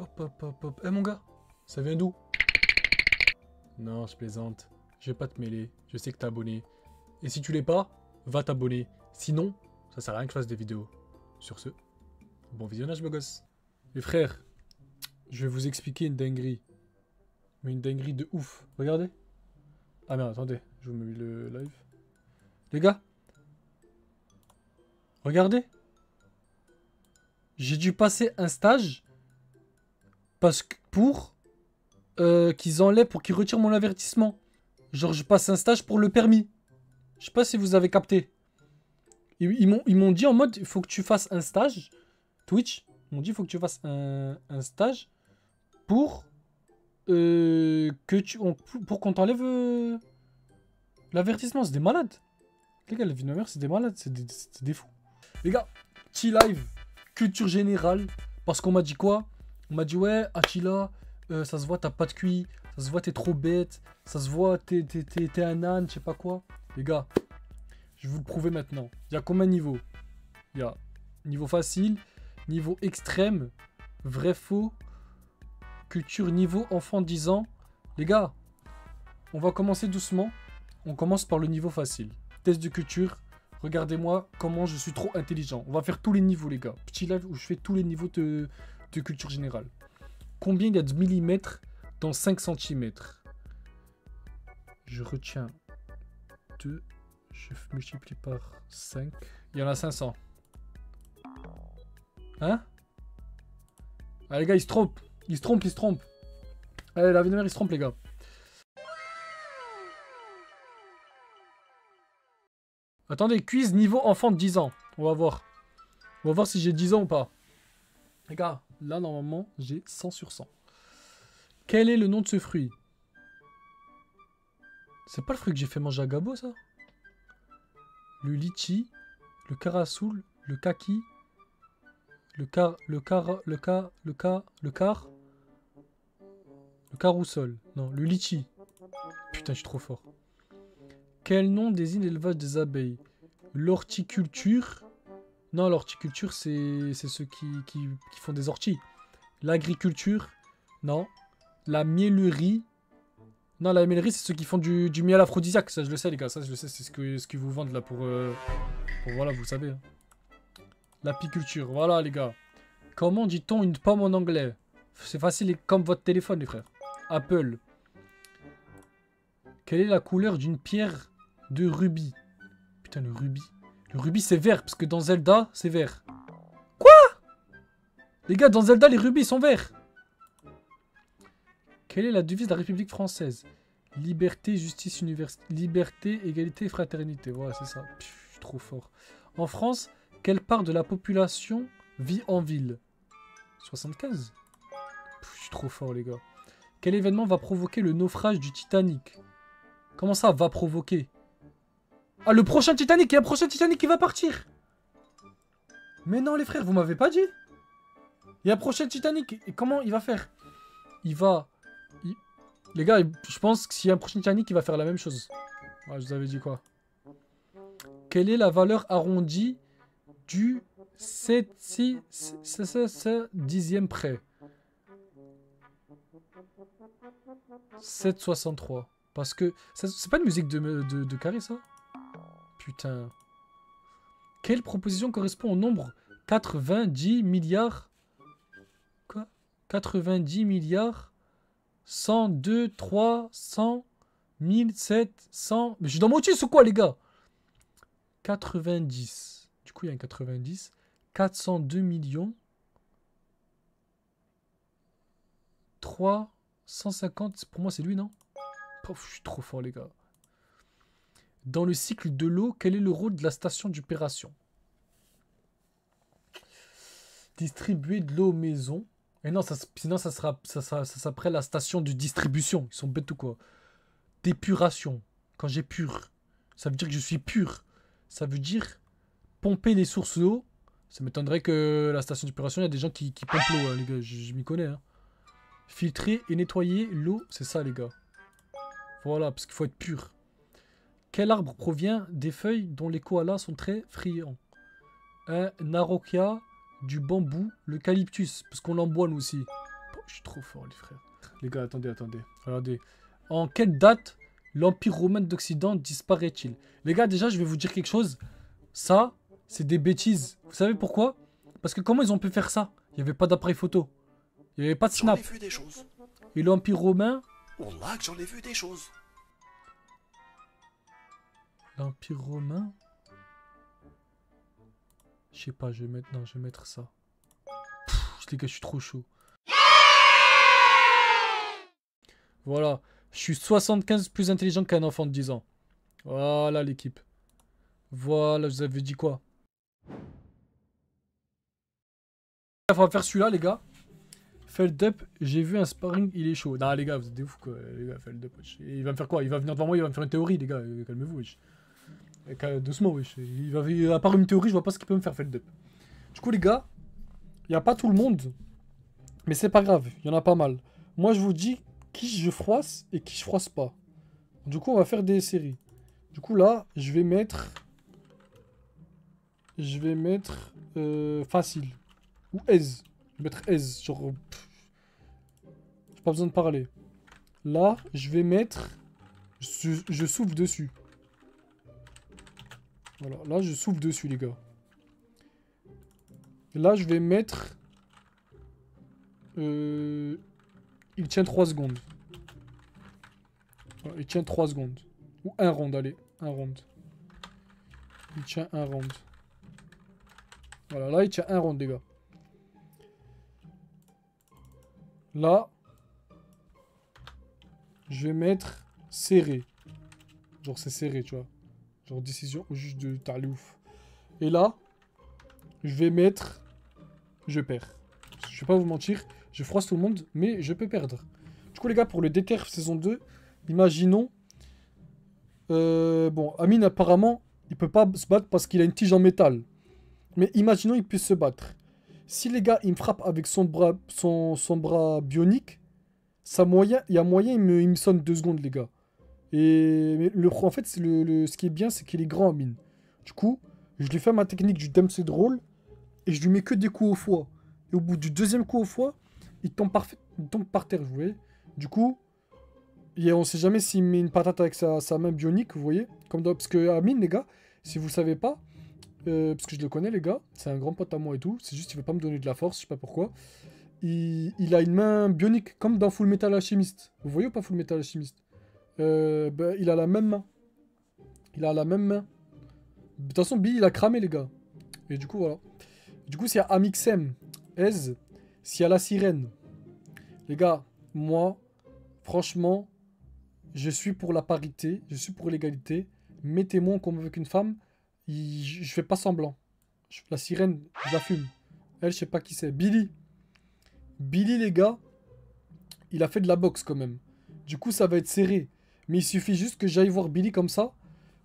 Hop, hop, hop, hop. Eh mon gars, ça vient d'où? Non, je plaisante. Je vais pas te mêler. Je sais que t'es abonné. Et si tu l'es pas, va t'abonner. Sinon, ça sert à rien que je fasse des vidéos. Sur ce, bon visionnage, beau gosse. Les frères, je vais vous expliquer une dinguerie. Mais une dinguerie de ouf. Regardez. Ah merde, attendez. Je vous mets le live. Les gars. Regardez. J'ai dû passer un stage. Parce que pour qu'ils enlèvent, pour qu'ils retirent mon avertissement. Genre, je passe un stage pour le permis. Je sais pas si vous avez capté. Ils m'ont dit en mode, il faut que tu fasses un stage. Twitch, ils m'ont dit, il faut que tu fasses un stage pour pour qu'on t'enlève l'avertissement. C'est des malades. Les gars, la vie de ma mère, c'est des malades. C'est des fous. Les gars, petit live, culture générale. Parce qu'on m'a dit quoi? On m'a dit, ouais, Achilla, ça se voit, t'as pas de QI. Ça se voit, t'es trop bête. Ça se voit, t'es un âne, je sais pas quoi. Les gars, je vais vous le prouver maintenant. Il y a combien de niveaux? Il y a niveau facile, niveau extrême, vrai faux, culture niveau enfant 10 ans. Les gars, on va commencer doucement. On commence par le niveau facile. Test de culture. Regardez-moi comment je suis trop intelligent. On va faire tous les niveaux, les gars. Petit live où je fais tous les niveaux de culture générale. Combien il y a de millimètres dans 5 cm? Je retiens 2. Je multiplie par 5. Il y en a 500. Hein? Ah les gars, ils se trompent. Ils se trompent, ils se trompent. Allez, la vie de mère, ils se trompent, les gars. Attendez, quiz niveau enfant de 10 ans. On va voir. On va voir si j'ai 10 ans ou pas. Les gars, là, normalement, j'ai 100 sur 100. Quel est le nom de ce fruit? C'est pas le fruit que j'ai fait manger à Gabo, ça? Le litchi, le carasoul, le kaki, le carousol. Non, le litchi. Putain, je suis trop fort. Quel nom désigne l'élevage des abeilles? L'horticulture. Non, l'horticulture, c'est ceux qui font des orties. L'agriculture. Non. La miellerie. Non, la miellerie, c'est ceux qui font du miel aphrodisiaque. Ça, je le sais, les gars. Ça, je le sais, c'est ce qu'ils vous vendent là pour voilà, vous savez. Hein. L'apiculture. Voilà, les gars. Comment dit-on une pomme en anglais? C'est facile, comme votre téléphone, les frères. Apple. Quelle est la couleur d'une pierre de rubis? Putain, le rubis. Le rubis, c'est vert, parce que dans Zelda, c'est vert. Quoi? Les gars, dans Zelda, les rubis sont verts. Quelle est la devise de la République française? Liberté, justice, liberté, égalité, fraternité. Voilà, c'est ça. Pff, je suis trop fort. En France, quelle part de la population vit en ville? 75. Pff, je suis trop fort, les gars. Quel événement va provoquer le naufrage du Titanic? Comment ça, va provoquer? Ah, le prochain Titanic! Il y a un prochain Titanic qui va partir! Mais non, les frères, vous m'avez pas dit? Il y a un prochain Titanic. Et comment il va faire? Il va... Les gars, je pense que s'il y a un prochain Titanic, il va faire la même chose. Ah, je vous avais dit quoi? Quelle est la valeur arrondie du 10e près? 7,63. Parce que... C'est pas une musique de carré, ça? Putain. Quelle proposition correspond au nombre 90 milliards... Quoi? 90 milliards... 102, 300, 1700... Mais je suis dans mon tis ou quoi, les gars? 90. Du coup, il y a un 90. 402 millions. 350. Pour moi, c'est lui, non? Pouf, je suis trop fort, les gars. Dans le cycle de l'eau, quel est le rôle de la station d'épuration? Distribuer de l'eau aux maisons. Et non, sinon ça s'appelle la station de distribution. Ils sont bêtes ou quoi? D'épuration. Quand j'épure, ça veut dire que je suis pur. Ça veut dire pomper les sources d'eau. Ça m'étonnerait que la station d'épuration, il y a des gens qui pompent l'eau, hein, les gars. Je m'y connais. Hein. Filtrer et nettoyer l'eau, c'est ça, les gars. Voilà, parce qu'il faut être pur. Quel arbre provient des feuilles dont les koalas sont très friands? Un araucaria, du bambou, l'eucalyptus, parce qu'on l'emboîne aussi. Je suis trop fort, les frères. Les gars, attendez. Regardez. En quelle date l'Empire romain d'Occident disparaît-il? Les gars, déjà, je vais vous dire quelque chose. Ça, c'est des bêtises. Vous savez pourquoi? Parce que comment ils ont pu faire ça? Il n'y avait pas d'appareil photo. Il n'y avait pas de snap. J'en ai vu des choses. Et l'Empire romain... Wallah que j'en ai vu des choses. L'Empire romain... Je sais pas, je vais mettre... Non, je vais mettre ça. Les gars, je suis trop chaud. Voilà. Je suis 75 plus intelligent qu'un enfant de 10 ans. Voilà l'équipe. Voilà, je vous avais dit quoi? On va faire celui-là, les gars. Feldup, j'ai vu un sparring, il est chaud. Non, les gars, vous êtes des fous, quoi. Les gars, Feldup, il va me faire quoi? Il va venir devant moi, il va me faire une théorie, les gars. Calmez-vous, wesh. Doucement, wesh. À part une théorie, je vois pas ce qu'il peut me faire, Feldup. Du coup, les gars, il n'y a pas tout le monde. Mais c'est pas grave, il y en a pas mal. Moi, je vous dis qui je froisse et qui je froisse pas. Du coup, on va faire des séries. Du coup, là, je vais mettre... facile. Ou aise. Je vais mettre aise. Genre... J'ai pas besoin de parler. Là, je vais mettre... Je souffle dessus. Voilà. Là, je souffle dessus, les gars. Là, je vais mettre... Il tient 3 secondes. Voilà, il tient 3 secondes. Ou un round, allez. Un round. Il tient un round. Voilà, là, il tient un round, les gars. Là, je vais mettre serré. Genre, c'est serré, tu vois. Genre, décision au juge de Tarlouf. Et là, je vais mettre... Je perds. Je vais pas vous mentir, je froisse tout le monde, mais je peux perdre. Du coup, les gars, pour le DTR saison 2, imaginons... bon, Amine, apparemment, il peut pas se battre parce qu'il a une tige en métal. Mais imaginons il puisse se battre. Si les gars, il me frappe avec son bras, son bras bionique, il y a moyen, il me sonne 2 secondes, les gars. Et en fait, ce qui est bien, c'est qu'il est grand, Amine. Du coup, je lui fais ma technique du Dempsey Roll et je lui mets que des coups au foie. Et au bout du 2e coup au foie, il tombe par terre, vous voyez. Du coup, on sait jamais s'il met une patate avec sa main bionique, vous voyez. Parce que Amine, les gars, si vous le savez pas, parce que je le connais, les gars, c'est un grand pote à moi et tout, c'est juste qu'il veut pas me donner de la force, je sais pas pourquoi. Il a une main bionique, comme dans Full Metal Alchemist. Vous voyez ou pas Full Metal Alchemist? Il a la même main. Il a la même main. De toute façon, Billy, il a cramé, les gars. Et du coup, voilà. Du coup, s'il y a Amixem, Ez, s'il y a la sirène. Les gars, moi, franchement, je suis pour la parité, je suis pour l'égalité. Mettez-moi en combat avec une femme, je fais pas semblant. La sirène, je la fume. Elle, je sais pas qui c'est. Billy. Billy, les gars, il a fait de la boxe quand même. Du coup, ça va être serré. Mais il suffit juste que j'aille voir Billy comme ça.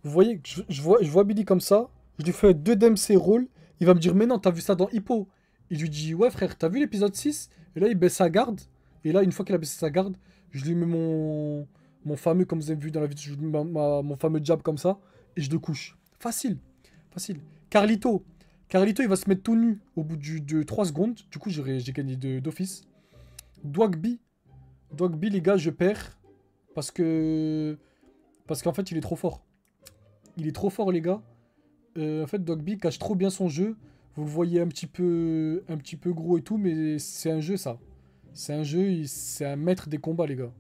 Vous voyez, je vois Billy comme ça. Je lui fais 2 Dempsey Roll. Il va me dire, mais non, t'as vu ça dans Hippo? Il lui dit, ouais frère, t'as vu l'épisode 6? Et là, il baisse sa garde. Et là, une fois qu'il a baissé sa garde, je lui mets mon fameux, comme vous avez vu dans la vidéo, je lui mets mon fameux jab comme ça. Et je le couche. Facile. Facile. Carlito, il va se mettre tout nu au bout de 3 secondes. Du coup, j'ai gagné d'office. Dwagby, les gars, je perds. Parce qu'en fait, il est trop fort. Il est trop fort, les gars. En fait, Dogby cache trop bien son jeu. Vous le voyez un petit peu gros et tout, mais c'est un jeu, ça. C'est un jeu, c'est un maître des combats, les gars.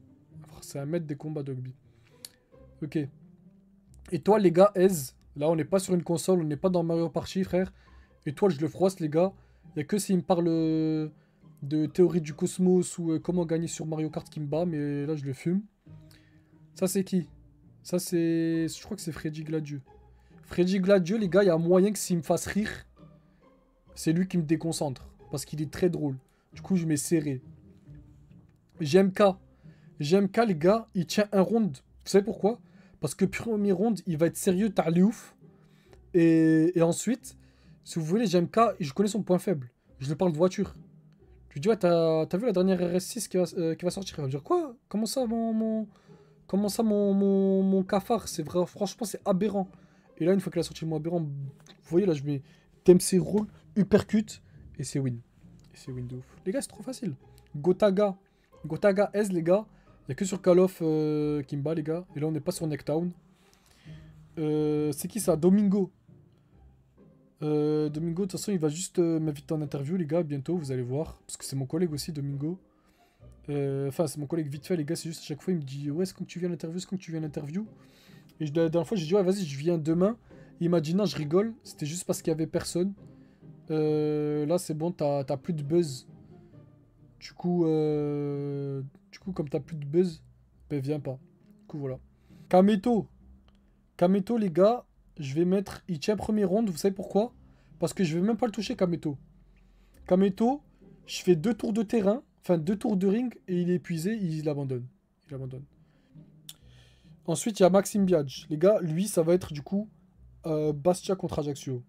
C'est un maître des combats, Dogby. Ok. Et toi, les gars, Ez, là, on n'est pas sur une console, on n'est pas dans Mario Party, frère. Étoile, je le froisse, les gars. Il n'y a que s'il me parle de théorie du cosmos ou comment gagner sur Mario Kart qui me bat, mais là, je le fume. Ça, c'est qui? Ça, c'est... Je crois que c'est Freddy Gladieux. Freddy Gladieux, les gars, il y a moyen que s'il me fasse rire, c'est lui qui me déconcentre. Parce qu'il est très drôle. Du coup, je mets serré. GMK. GMK, les gars, il tient un round. Vous savez pourquoi? Parce que premier round, il va être sérieux, t'as les ouf. Et ensuite, si vous voulez, GMK, je connais son point faible. Je lui parle de voiture. Je lui dis, ouais, t'as vu la dernière RS6 qui va sortir? Il va me dire, quoi? Comment ça, mon cafard? C'est vrai, franchement, c'est aberrant. Et là, une fois qu'elle a sorti le mot aberrant, vous voyez, là, je mets Dempsey Roll, uppercut, et c'est win. Et c'est win de ouf. Les gars, c'est trop facile. Gotaga. Gotaga S, les gars. Il n'y a que sur Call of Kimba, les gars. Et là, on n'est pas sur Necktown. C'est qui ça? Domingo. Domingo, de toute façon, il va juste m'inviter en interview, les gars, bientôt, vous allez voir. Parce que c'est mon collègue aussi, Domingo. Enfin, c'est mon collègue vite fait, les gars. C'est juste à chaque fois, il me dit ouais, est-ce que tu viens à l'interview? Est-ce que tu viens à l'interview? Et la dernière fois, j'ai dit ouais, vas-y, je viens demain. Il m'a dit non, je rigole. C'était juste parce qu'il y avait personne. Là, c'est bon, t'as plus de buzz. Du coup, comme t'as plus de buzz, ben viens pas. Du coup, voilà. Kameto. Kameto, les gars, je vais mettre. Il tient premier round, vous savez pourquoi? Parce que je vais même pas le toucher, Kameto. Kameto, je fais 2 tours de terrain, enfin 2 tours de ring, et il est épuisé, il abandonne. Il abandonne. Ensuite, il y a Maxime Biaggi. Les gars, lui, ça va être du coup Bastia contre Ajaccio.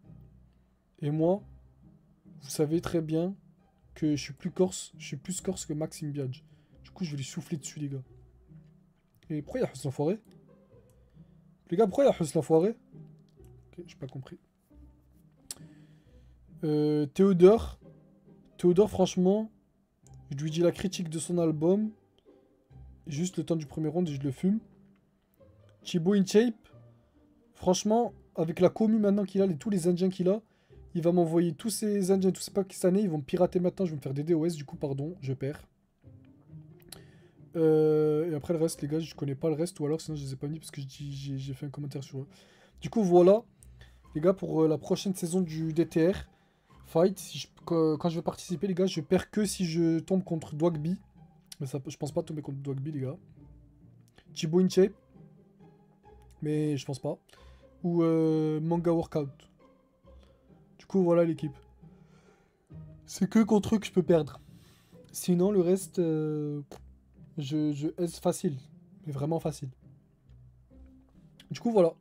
Et moi, vous savez très bien que je suis plus corse que Maxime Biaggi. Du coup, je vais lui souffler dessus, les gars. Et pourquoi il y a Hus l'enfoiré? Les gars, pourquoi il y a Hus l'enfoiré? Ok, j'ai pas compris. Théodore. Théodore, franchement, je lui dis la critique de son album. Juste le temps du premier round et je le fume. Chibo InShape. Franchement, avec la commu maintenant qu'il a, tous les Indiens qu'il a, il va m'envoyer tous ces Indiens, tous ces Pakistanais, ils vont me pirater maintenant, je vais me faire des DOS, du coup, pardon, je perds. Et après le reste, les gars, je connais pas le reste, ou alors sinon je les ai pas mis parce que j'ai fait un commentaire sur eux. Du coup, voilà, les gars, pour la prochaine saison du DTR Fight, si quand je vais participer, les gars, je perds que si je tombe contre Dwagby. Mais ça, je pense pas tomber contre Dwagby, les gars. Chibo InShape. Mais je pense pas. Ou Manga Workout. Du coup, voilà l'équipe. C'est que contre eux que je peux perdre. Sinon, le reste, je S facile. Mais vraiment facile. Du coup, voilà.